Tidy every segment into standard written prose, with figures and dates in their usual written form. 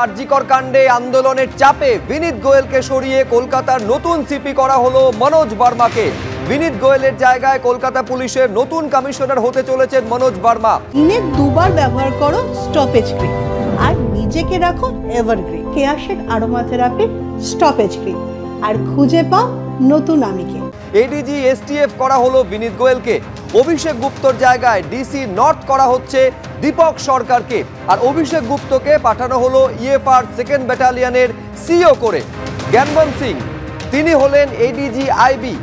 আরজিকর কাণ্ডে আন্দোলনের চাপে বিনীত গোয়েলকে সরিয়ে কলকাতার নতুন সিপি করা হলো মনোজ ভার্মাকে। বিনীত গোয়েলের জায়গায় কলকাতা পুলিশের নতুন কমিশনার হতে চলেছেন মনোজ ভার্মা। দিনে দুবার ব্যবহার করো স্টপেজ ক্রিম আর নিজেকে রাখো evergreen Keya Seth aroma therapy stoppage cream আর খুঁজে পাও নতুন আমিকে। এডিজি এসটিএফ করা হলো বিনীত গোয়েলকে। অভিষেক গুপ্তর জায়গায় ডিসি নর্থ করা হচ্ছে দীপক সরকারকে। আর অভিষেক গুপ্তকে পাঠানো হলো ইএফআর সেকেন্ড ব্যাটালিয়নের সিও করে। জ্ঞানবন্ত সিং তিনি হলেন এডিজি আইবি,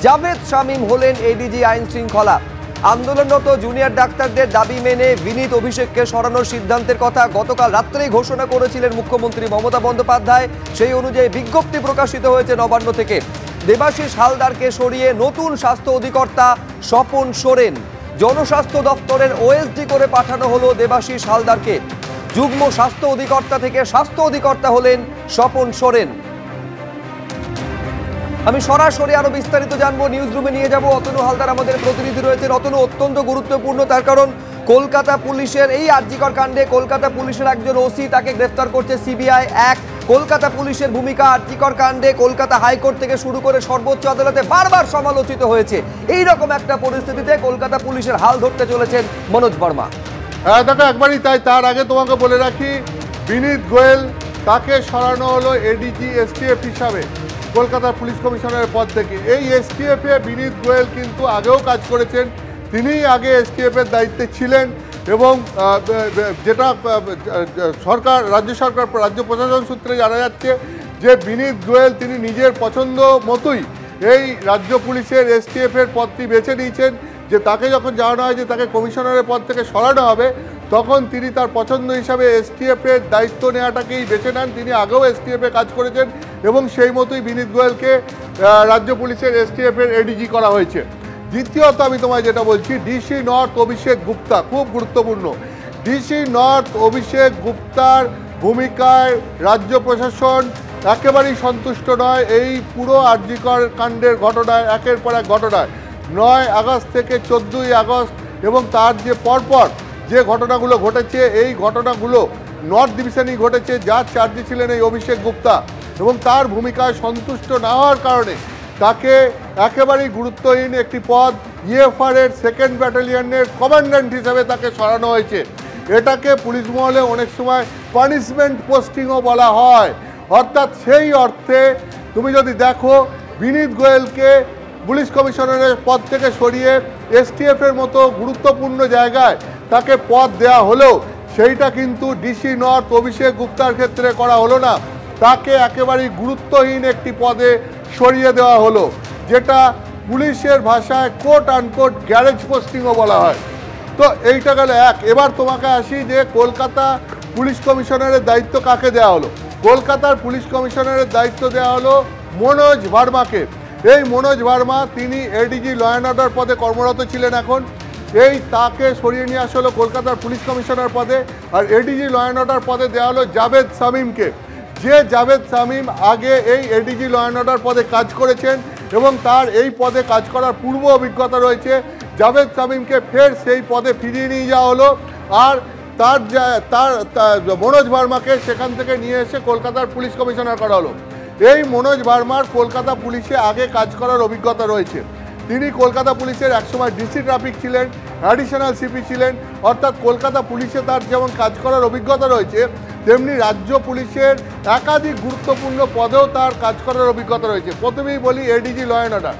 জাভেদ শামীম হলেন এডিজি আইন শৃঙ্খলা। আন্দোলনরত জুনিয়র ডাক্তারদের দাবি মেনে বিনীত অভিষেককে সরানোর সিদ্ধান্তের কথা গতকাল রাত্রেই ঘোষণা করেছিলেন মুখ্যমন্ত্রী মমতা বন্দ্যোপাধ্যায়। সেই অনুযায়ী বিজ্ঞপ্তি প্রকাশিত হয়েছে নবান্ন থেকে। দেবাশিস হালদারকে সরিয়ে নতুন স্বাস্থ্য অধিকর্তা স্বপন সোরেন। জনস্বাস্থ্য দপ্তরের ওএসডি করে পাঠানো হলো দেবাশিস হালদারকে। যুগ্ম স্বাস্থ্য অধিকর্তা থেকে স্বাস্থ্য অধিকর্তা হলেন স্বপন সোরেন। আমি সরাসরি আরো বিস্তারিত জানবো, নিউজ রুমে নিয়ে যাব। অতনু হালদার আমাদের প্রতিনিধি রয়েছেন। অতনু, অত্যন্ত গুরুত্বপূর্ণ, তার কারণ কলকাতা পুলিশের এই আরজিকর কাণ্ডে কলকাতা পুলিশের একজন ওসি, তাকে গ্রেফতার করছে সিবিআই। কলকাতা পুলিশের ভূমিকা আরজিকর কাণ্ডে কলকাতা হাইকোর্ট থেকে শুরু করে সর্বোচ্চ আদালতে বারবার সমালোচিত হয়েছে। এই রকম একটা পরিস্থিতিতে কলকাতা পুলিশের হাল ধরতে চলেছেন মনোজ ভার্মা। হ্যাঁ দেখো, একবারই তাই। তার আগে তোমাকে বলে রাখি, বিনীত গোয়েল তাকে সরানো হলো এডিজি এসটিএফ হিসাবে কলকাতার পুলিশ কমিশনারের পদ থেকে। এই এসটিএফ এ বিনীত গোয়েল কিন্তু আগেও কাজ করেছেন। তিনিই আগে এসটিএফ এর দায়িত্বে ছিলেন এবং যেটা সরকার রাজ্য প্রশাসন সূত্রে জানা যাচ্ছে যে বিনীত গোয়েল তিনি নিজের পছন্দ মতোই এই রাজ্য পুলিশের এসটিএফ এর পদটি বেছে নিয়েছেন। যে তাকে যখন জানানো হয় যে তাকে কমিশনারের পদ থেকে সরানো হবে, তখন তিনি তার পছন্দ হিসাবে এসটিএফ এর দায়িত্ব নেওয়াটাকেই বেছে নেন। তিনি আগেও এসটিএফ এ কাজ করেছেন এবং সেই মতোই বিনীত গোয়েলকে রাজ্য পুলিশের এসটিএফ এর এডিজি করা হয়েছে। দ্বিতীয়ত আমি তোমায় যেটা বলছি, ডিসি নর্থ অভিষেক গুপ্তা খুব গুরুত্বপূর্ণ। ডিসি নর্থ অভিষেক গুপ্তার ভূমিকায় রাজ্য প্রশাসন একেবারেই সন্তুষ্ট নয়। এই পুরো আরজিকর কাণ্ডের ঘটনায়, একের পর এক ঘটনায়, 9 আগস্ট থেকে 14ই আগস্ট এবং তার যে পরপর যে ঘটনাগুলো ঘটেছে, এই ঘটনাগুলো নর্থ ডিভিশনেই ঘটেছে। যার চার্জে ছিলেন এই অভিষেক গুপ্তা এবং তার ভূমিকায় সন্তুষ্ট না হওয়ার কারণে তাকে একেবারেই গুরুত্বহীন একটি পদ ইএফআর এর সেকেন্ড ব্যাটালিয়নের কমান্ড্যান্ট হিসেবে তাকে সরানো হয়েছে। এটাকে পুলিশ মহলে অনেক সময় পানিশমেন্ট পোস্টিংও বলা হয়। অর্থাৎ সেই অর্থে তুমি যদি দেখো, বিনীত গোয়েলকে পুলিশ কমিশনারের পদ থেকে সরিয়ে এসটিএফ এর মতো গুরুত্বপূর্ণ জায়গায় তাকে পদ দেওয়া হলেও সেইটা কিন্তু ডিসি নর্থ অভিষেক গুপ্তার ক্ষেত্রে করা হলো না। তাকে একেবারেই গুরুত্বহীন একটি পদে সরিয়ে দেওয়া হলো, যেটা পুলিশের ভাষায় কোট আনকোট গ্যারেজ পোস্টিংও বলা হয়। তো এইটা গেল এক। এবার তোমাকে আসি যে কলকাতা পুলিশ কমিশনারের দায়িত্ব কাকে দেওয়া হলো। কলকাতার পুলিশ কমিশনারের দায়িত্ব দেওয়া হলো মনোজ ভার্মাকে। এই মনোজ ভার্মা তিনি এডিজি ল অ্যান্ড অর্ডার পদে কর্মরত ছিলেন। এখন তাকে সরিয়ে নিয়ে আসা হলো কলকাতার পুলিশ কমিশনার পদে। আর এডিজি ল অ্যান্ড অর্ডার পদে দেওয়া হলো জাভেদ শামীমকে। যে জাভেদ শামীম আগে এই এডিজি ল অ্যান্ড অর্ডার পদে কাজ করেছেন এবং তার এই পদে কাজ করার পূর্ব অভিজ্ঞতা রয়েছে। জাভেদ শামীমকে ফের সেই পদে ফিরিয়ে নিয়ে যাওয়া হলো আর তার মনোজ ভার্মাকে সেখান থেকে নিয়ে এসে কলকাতার পুলিশ কমিশনার করা হলো। এই মনোজ ভার্মার কলকাতা পুলিশে আগে কাজ করার অভিজ্ঞতা রয়েছে। তিনি কলকাতা পুলিশের একসময় ডিসি ট্রাফিক ছিলেন, অ্যাডিশনাল সিপি ছিলেন। অর্থাৎ কলকাতা পুলিশে তার যেমন কাজ করার অভিজ্ঞতা রয়েছে, তেমনি রাজ্য পুলিশের একাধিক গুরুত্বপূর্ণ পদেও তার কাজ করার অভিজ্ঞতা রয়েছে। প্রথমেই বলি এডিজি ল অ্যান্ড অর্ডার।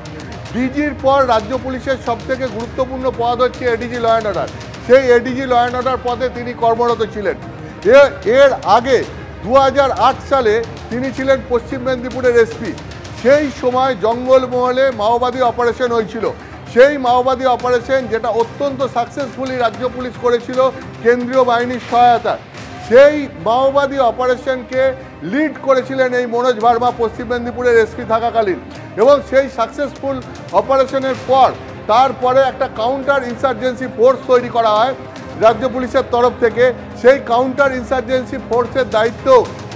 ডিজির পর রাজ্য পুলিশের সবথেকে গুরুত্বপূর্ণ পদ হচ্ছে এডিজি ল অ্যান্ড অর্ডার। সেই এডিজি ল অ্যান্ড অর্ডার পদে তিনি কর্মরত ছিলেন। এর আগে 2008 সালে তিনি ছিলেন পশ্চিম মেদিনীপুরের এসপি। সেই সময় জঙ্গলমহলে মাওবাদী অপারেশন হয়েছিল। সেই মাওবাদী অপারেশন যেটা অত্যন্ত সাকসেসফুলি রাজ্য পুলিশ করেছিল কেন্দ্রীয় বাহিনীর সহায়তায়, সেই মাওবাদী অপারেশনকে লিড করেছিলেন এই মনোজ ভার্মা পশ্চিম মেদিনীপুরের এসপি থাকাকালীন। এবং সেই সাকসেসফুল অপারেশনের পর তারপরে একটা কাউন্টার ইনসার্জেন্সি ফোর্স তৈরি করা হয় রাজ্য পুলিশের তরফ থেকে। সেই কাউন্টার ইনসার্জেন্সি ফোর্সের দায়িত্ব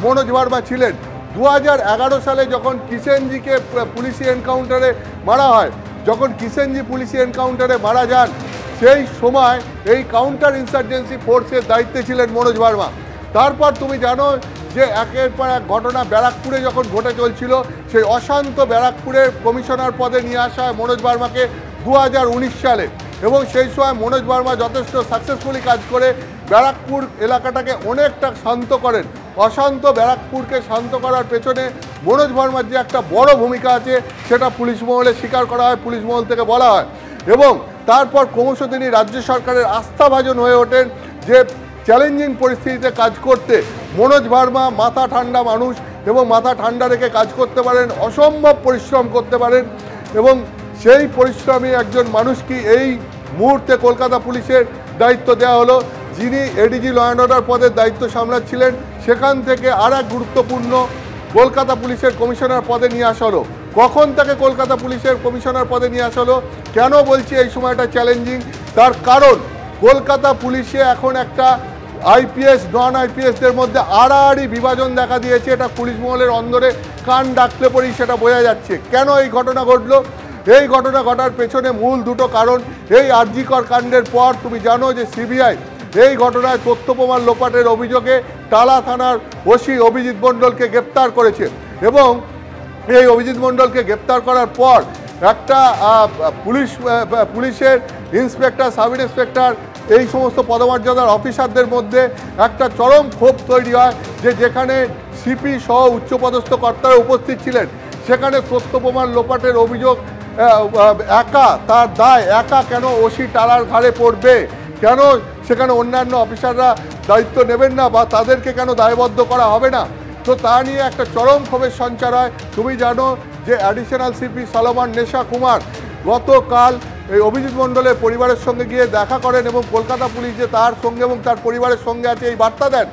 মনোজ ভার্মা ছিলেন। 2011 সালে যখন কিষেনজিকে পুলিশি এনকাউন্টারে মারা হয়, যখন কিষেনজি পুলিশি এনকাউন্টারে মারা যান, সেই সময় এই কাউন্টার ইনসার্জেন্সি ফোর্সের দায়িত্বে ছিলেন মনোজ ভার্মা। তারপর তুমি জানো যে একের পর এক ঘটনা ব্যারাকপুরে যখন ঘটে চলছিল, সেই অশান্ত ব্যারাকপুরের কমিশনার পদে নিয়ে আসা হয় মনোজ ভার্মাকে 2019 সালে, এবং সেই সময় মনোজ ভার্মা যথেষ্ট সাকসেসফুলি কাজ করে ব্যারাকপুর এলাকাটাকে অনেকটা শান্ত করেন। অশান্ত ব্যারাকপুরকে শান্ত করার পেছনে মনোজ ভার্মার যে একটা বড় ভূমিকা আছে সেটা পুলিশ মহলে স্বীকার করা হয়, পুলিশ মহল থেকে বলা হয়, এবং তারপর ক্রমশ তিনি রাজ্য সরকারের আস্থাভাজন হয়ে ওঠেন যে চ্যালেঞ্জিং পরিস্থিতিতে কাজ করতে মনোজ ভার্মা মাথা ঠান্ডা মানুষ এবং মাথা ঠান্ডা রেখে কাজ করতে পারেন, অসম্ভব পরিশ্রম করতে পারেন, এবং সেই পরিশ্রমী একজন মানুষকে এই মুহূর্তে কলকাতা পুলিশের দায়িত্ব দেওয়া হলো। যিনি এডিজি ল অ্যান্ড অর্ডার পদের দায়িত্ব সামলাচ্ছিলেন সেখান থেকে আর এক গুরুত্বপূর্ণ কলকাতা পুলিশের কমিশনার পদে নিয়ে আসা হলো। কখন তাকে কলকাতা পুলিশের কমিশনার পদে নিয়ে আসা হলো? কেন বলছি এই সময়টা চ্যালেঞ্জিং? তার কারণ কলকাতা পুলিশে এখন একটা আইপিএস নন আইপিএসদের মধ্যে আড়াআড়ি বিভাজন দেখা দিয়েছে। এটা পুলিশ মহলের অন্দরে কান ডাকলে পরেই সেটা বোঝা যাচ্ছে। কেন এই ঘটনা ঘটলো? এই ঘটনা ঘটার পেছনে মূল দুটো কারণ। এই আরজিকর কাণ্ডের পর তুমি জানো যে সিবিআই এই ঘটনায় তথ্য প্রমাণ লোপাটের অভিযোগে টালা থানার ওসি অভিজিৎ মণ্ডলকে গ্রেপ্তার করেছে, এবং এই অভিজিৎ মণ্ডলকে গ্রেপ্তার করার পর একটা পুলিশের ইন্সপেক্টর, সাব ইন্সপেক্টর, এই সমস্ত পদমর্যাদার অফিসারদের মধ্যে একটা চরম ক্ষোভ তৈরি হয় যে যেখানে সিপি সহ উচ্চপদস্থ কর্তারা উপস্থিত ছিলেন সেখানে তথ্য প্রমাণ লোপাটের অভিযোগ একা, তার দায় একা কেন ওসি টালার ঘাড়ে পড়বে? কেন সেখানে অন্যান্য অফিসাররা দায়িত্ব নেবেন না বা তাদেরকে কেন দায়বদ্ধ করা হবে না? তো তা নিয়ে একটা চরম ক্ষোভের সঞ্চার হয়। তুমি জানো যে অ্যাডিশনাল সিপি সলোমন নেশা কুমার গতকাল এই অভিজিৎ মণ্ডলের পরিবারের সঙ্গে গিয়ে দেখা করেন এবং কলকাতা পুলিশ যে তার সঙ্গে এবং তার পরিবারের সঙ্গে আছে এই বার্তা দেন।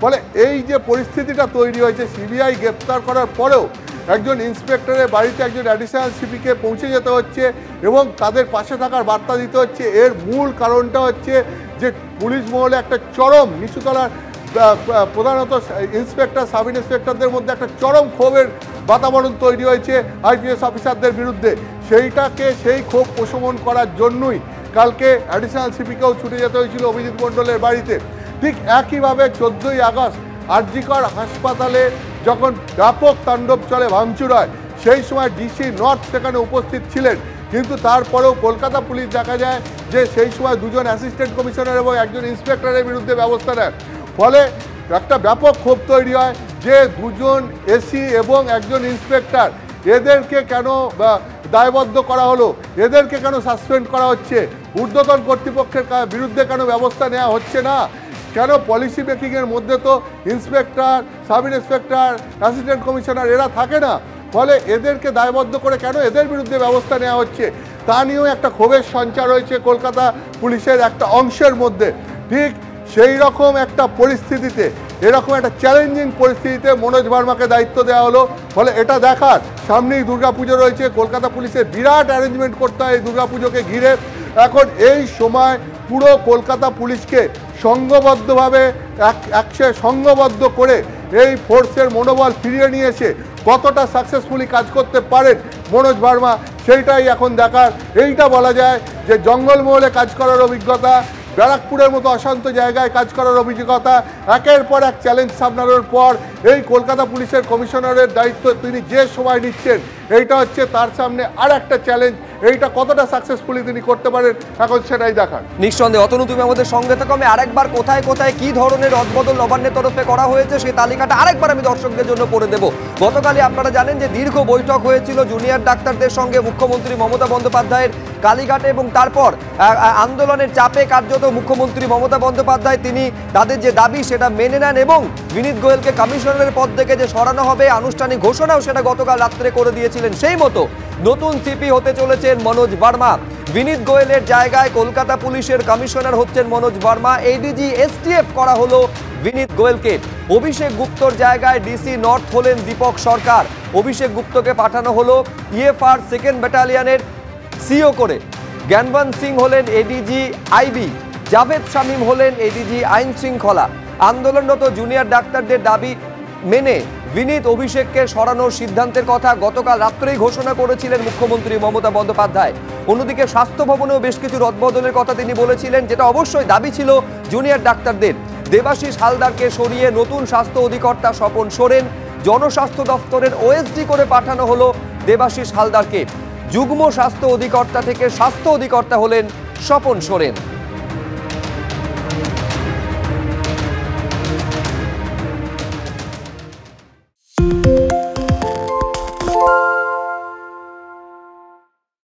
ফলে এই যে পরিস্থিতিটা তৈরি হয়েছে, সিবিআই গ্রেপ্তার করার পরেও একজন ইন্সপেক্টরের বাড়িতে একজন অ্যাডিশনাল সিপিকে পৌঁছে যেতে হচ্ছে এবং তাদের পাশে থাকার বার্তা দিতে হচ্ছে। এর মূল কারণটা হচ্ছে যে পুলিশ মহলে একটা চরম নিচুতলার প্রধানত ইন্সপেক্টর, সাব ইন্সপেক্টরদের মধ্যে একটা চরম ক্ষোভের বাতাবরণ তৈরি হয়েছে আইপিএস অফিসারদের বিরুদ্ধে। সেই ক্ষোভ প্রশমন করার জন্যই কালকে অ্যাডিশনাল সিপিকেও ছুটে যেতে হয়েছিল অভিজিৎ মণ্ডলের বাড়িতে। ঠিক একইভাবে 14ই আগস্ট আরজিকর হাসপাতালে যখন ব্যাপক তাণ্ডব চলে, ভাঙচুর হয়, সেই সময় ডিসি নর্থ সেখানে উপস্থিত ছিলেন, কিন্তু তারপরেও কলকাতা পুলিশ দেখা যায় যে সেই সময় দুজন অ্যাসিস্ট্যান্ট কমিশনার এবং একজন ইন্সপেক্টরের বিরুদ্ধে ব্যবস্থা নেয়। ফলে একটা ব্যাপক ক্ষোভ তৈরি হয় যে দুজন এসি এবং একজন ইন্সপেক্টর, এদেরকে কেন দায়বদ্ধ করা হলো, এদেরকে কেন সাসপেন্ড করা হচ্ছে, ঊর্ধ্বতন কর্তৃপক্ষের বিরুদ্ধে কেন ব্যবস্থা নেওয়া হচ্ছে না? কেন পলিসি মেকিংয়ের মধ্যে তো inspector, sub inspector, assistant commissioner এরা থাকে না? ফলে এদেরকে দায়বদ্ধ করে কেন এদের বিরুদ্ধে ব্যবস্থা নেওয়া হচ্ছে? তা নিয়েও একটা ক্ষোভের সঞ্চার হয়েছে কলকাতা পুলিশের একটা অংশের মধ্যে। ঠিক সেই রকম একটা পরিস্থিতিতে, এরকম একটা চ্যালেঞ্জিং পরিস্থিতিতে মনোজ ভার্মাকে দায়িত্ব দেওয়া হলো। ফলে এটা দেখার, সামনেই দুর্গাপুজো রয়েছে, কলকাতা পুলিশের বিরাট অ্যারেঞ্জমেন্ট করতে হয় এই দুর্গাপুজোকে ঘিরে। এখন এই সময় পুরো কলকাতা পুলিশকে সংঘবদ্ধভাবে সংঘবদ্ধ করে এই ফোর্সের মনোবল ফিরিয়ে নিয়ে এসে কতটা সাকসেসফুলি কাজ করতে পারেন মনোজ ভার্মা, সেইটাই এখন দেখার। এইটা বলা যায় যে জঙ্গলমহলে কাজ করার অভিজ্ঞতা, ব্যারাকপুরের মতো অশান্ত জায়গায় কাজ করার অভিজ্ঞতা, একের পর এক চ্যালেঞ্জ সামলানোর পর এই কলকাতা পুলিশের কমিশনারের দায়িত্ব তিনি যে সময় নিচ্ছেন, এইটা হচ্ছে তার সামনে আর একটা চ্যালেঞ্জ। এইটা কতটা সাকসেসফুলি তিনি করতে পারেন এখন সেটাই দেখার। নিঃসন্দেহে অতনু, তুমি আমাদের সঙ্গে থাকো। আমি আরেকবার কোথায় কোথায় কি ধরনের রদবদল নবান্নের তরফে করা হয়েছে সেই তালিকাটা আরেকবার আমি দর্শকদের জন্য পড়ে দেব। গতকালই আপনারা জানেন যে দীর্ঘ বৈঠক হয়েছিল জুনিয়র ডাক্তারদের সঙ্গে মুখ্যমন্ত্রী মমতা বন্দ্যোপাধ্যায়ের কালীঘাটে, এবং তারপর আন্দোলনের চাপে কার্যত মুখ্যমন্ত্রী মমতা বন্দ্যোপাধ্যায় তিনি তাদের যে দাবি সেটা মেনে নেন এবং বিনীত গোয়েলকে কমিশনারের পদ থেকে যে সরানো হবে আনুষ্ঠানিক ঘোষণাও সেটা গতকাল রাত্রে করে দিয়েছিলেন। সেই মতো নতুন সিপি হতে চলেছেন মনোজ ভার্মা। বিনীত গোয়েলের জায়গায় কলকাতা পুলিশের কমিশনার হচ্ছেন মনোজ ভার্মা। এডিজি এসটিএফ করা হলো বিনীত গোয়েলকে। অভিষেক গুপ্তর জায়গায় ডিসি নর্থ হলেন দীপক সরকার। অভিষেক গুপ্তকে পাঠানো হলো ইএফআর 2nd ব্যাটালিয়নের সিও করে। জ্ঞানবন্ত সিং হলেন এডিজি আইবি। জাভেদ শামীম হলেন এডিজি আইন শৃঙ্খলা। আন্দোলনরত জুনিয়র ডাক্তারদের দাবি মেনে বিনীত অভিষেককে সরানোর সিদ্ধান্তের কথা গতকাল রাত্রেই ঘোষণা করেছিলেন মুখ্যমন্ত্রী মমতা বন্দ্যোপাধ্যায়। অন্যদিকে স্বাস্থ্য ভবনেও বেশ কিছু রদবদলের কথা তিনি বলেছিলেন, যেটা অবশ্যই দাবি ছিল জুনিয়র ডাক্তারদের। দেবাশিস হালদারকে সরিয়ে নতুন স্বাস্থ্য অধিকর্তা স্বপন সোরেন, জনস্বাস্থ্য দপ্তরের ওএসডি করে পাঠানো হলো দেবাশিস হালদারকে। যুগ্ম স্বাস্থ্য অধিকর্তা থেকে স্বাস্থ্য অধিকর্তা হলেন স্বপন সোরেন।